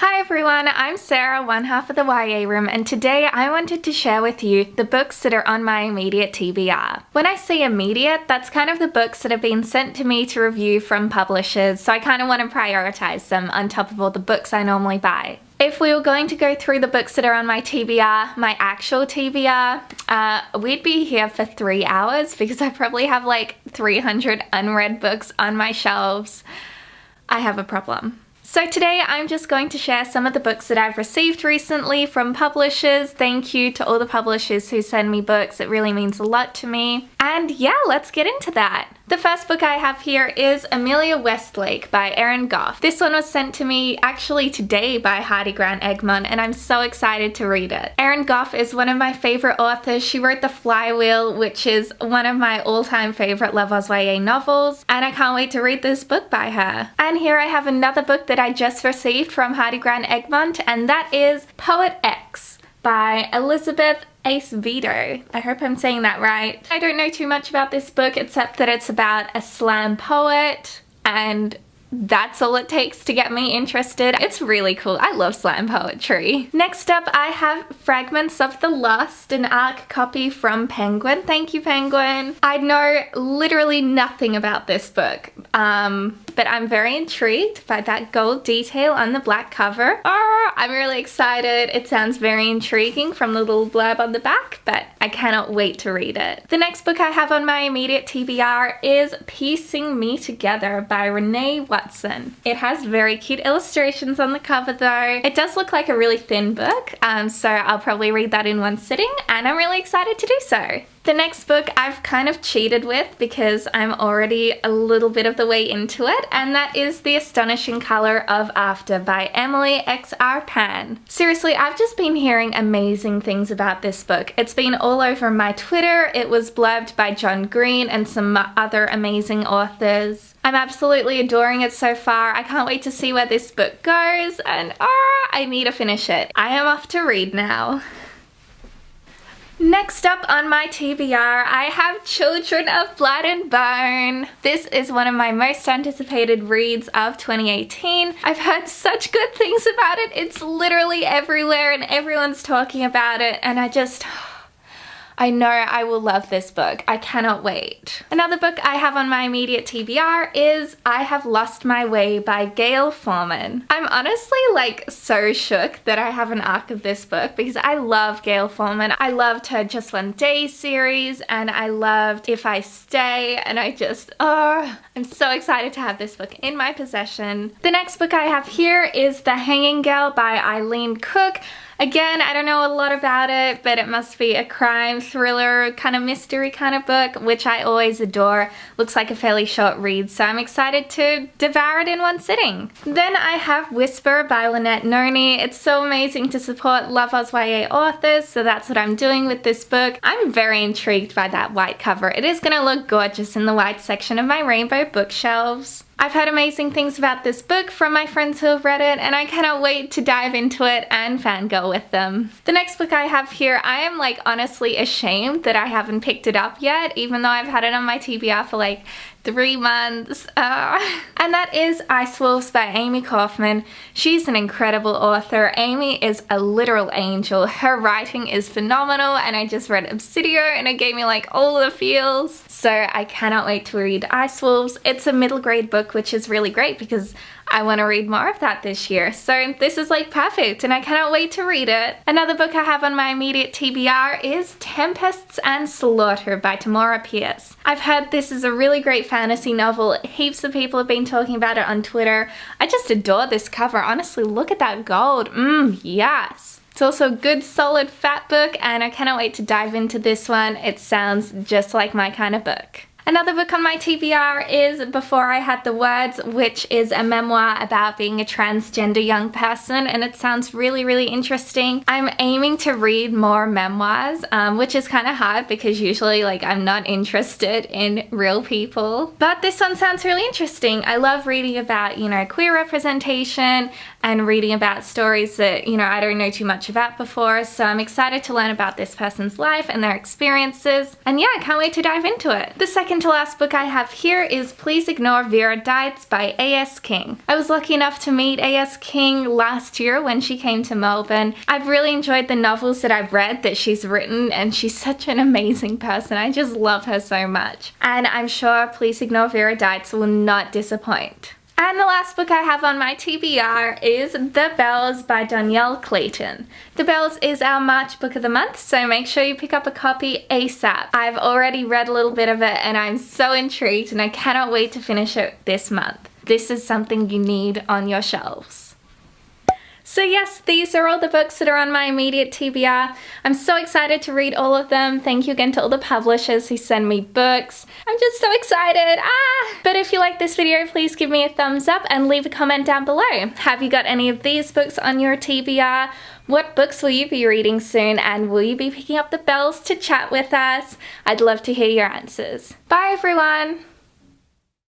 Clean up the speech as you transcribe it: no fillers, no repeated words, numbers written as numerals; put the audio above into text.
Hi everyone, I'm Sarah, one half of the YA Room, and today I wanted to share with you the books that are on my immediate TBR. When I say immediate, that's kind of the books that have been sent to me to review from publishers, so I kind of want to prioritize them on top of all the books I normally buy. If we were going to go through the books that are on my TBR, my actual TBR, we'd be here for 3 hours because I probably have like 300 unread books on my shelves. I have a problem. So today I'm just going to share some of the books that I've received recently from publishers. Thank you to all the publishers who send me books. It really means a lot to me. And yeah, let's get into that. The first book I have here is Amelia Westlake by Erin Goff. This one was sent to me actually today by Heidi Grant Egmont, and I'm so excited to read it. Erin Goff is one of my favorite authors. She wrote The Flywheel, which is one of my all-time favorite Love Oz YA novels, and I can't wait to read this book by her. And here I have another book that I just received from Heidi Grant Egmont, and that is Poet X by Elizabeth Ace Vito. I hope I'm saying that right. I don't know too much about this book except that it's about a slam poet, and that's all it takes to get me interested. It's really cool. I love slam poetry. Next up, I have Fragments of the Lost, an ARC copy from Penguin. Thank you, Penguin. I know literally nothing about this book, but I'm very intrigued by that gold detail on the black cover. Oh, I'm really excited. It sounds very intriguing from the little blurb on the back, but I cannot wait to read it. The next book I have on my immediate TBR is Piecing Me Together by Renee Watson. It has very cute illustrations on the cover though. It does look like a really thin book, so I'll probably read that in one sitting, and I'm really excited to do so. The next book I've kind of cheated with because I'm already a little bit of the way into it, and that is The Astonishing Color of After by Emily X.R. Pan. Seriously, I've just been hearing amazing things about this book. It's been all over my Twitter. It was blurbed by John Green and some other amazing authors. I'm absolutely adoring it so far. I can't wait to see where this book goes, and I need to finish it. I am off to read now. Next up on my TBR, I have Children of Blood and Bone. This is one of my most anticipated reads of 2018. I've heard such good things about it. It's literally everywhere and everyone's talking about it, and I know I will love this book. I cannot wait. Another book I have on my immediate TBR is I Have Lost My Way by Gail Forman. I'm honestly like so shook that I have an ARC of this book because I love Gail Forman. I loved her Just One Day series, and I loved If I Stay, and I'm so excited to have this book in my possession. The next book I have here is The Hanging Girl by Eileen Cook. Again, I don't know a lot about it, but it must be a crime thriller kind of mystery kind of book, which I always adore. Looks like a fairly short read, so I'm excited to devour it in one sitting. Then I have Whisper by Lynette Noni. It's so amazing to support Love Oz YA authors, so that's what I'm doing with this book. I'm very intrigued by that white cover. It is going to look gorgeous in the white section of my rainbow bookshelves. I've heard amazing things about this book from my friends who have read it, and I cannot wait to dive into it and fangirl with them. The next book I have here, I am like honestly ashamed that I haven't picked it up yet, even though I've had it on my TBR for like 3 months. And that is Ice Wolves by Amie Kaufman. She's an incredible author. Amie is a literal angel. Her writing is phenomenal, and I just read Obsidio and it gave me like all the feels. So I cannot wait to read Ice Wolves. It's a middle grade book, which is really great because I want to read more of that this year. So this is like perfect, and I cannot wait to read it. Another book I have on my immediate TBR is Tempests and Slaughter by Tamora Pierce. I've heard this is a really great fantasy novel. Heaps of people have been talking about it on Twitter. I just adore this cover. Honestly, look at that gold. Yes. It's also a good solid fat book, and I cannot wait to dive into this one. It sounds just like my kind of book. Another book on my TBR is Before I Had the Words, which is a memoir about being a transgender young person, and it sounds really, really interesting. I'm aiming to read more memoirs, which is kind of hard because usually like I'm not interested in real people. But this one sounds really interesting. I love reading about, queer representation and reading about stories that, I don't know too much about before, so I'm excited to learn about this person's life and their experiences. And yeah, I can't wait to dive into it. The second second to last book I have here is Please Ignore Vera Dietz by A.S. King. I was lucky enough to meet A.S. King last year when she came to Melbourne. I've really enjoyed the novels that I've read that she's written, and she's such an amazing person. I just love her so much. And I'm sure Please Ignore Vera Dietz will not disappoint. And the last book I have on my TBR is The Bells by Danielle Clayton. The Bells is our March book of the month, so make sure you pick up a copy ASAP. I've already read a little bit of it and I'm so intrigued and I cannot wait to finish it this month. This is something you need on your shelves. So yes, these are all the books that are on my immediate TBR. I'm so excited to read all of them. Thank you again to all the publishers who send me books. I'm just so excited. But if you like this video, please give me a thumbs up and leave a comment down below. Have you got any of these books on your TBR? What books will you be reading soon, and will you be picking up The Bells to chat with us? I'd love to hear your answers. Bye everyone!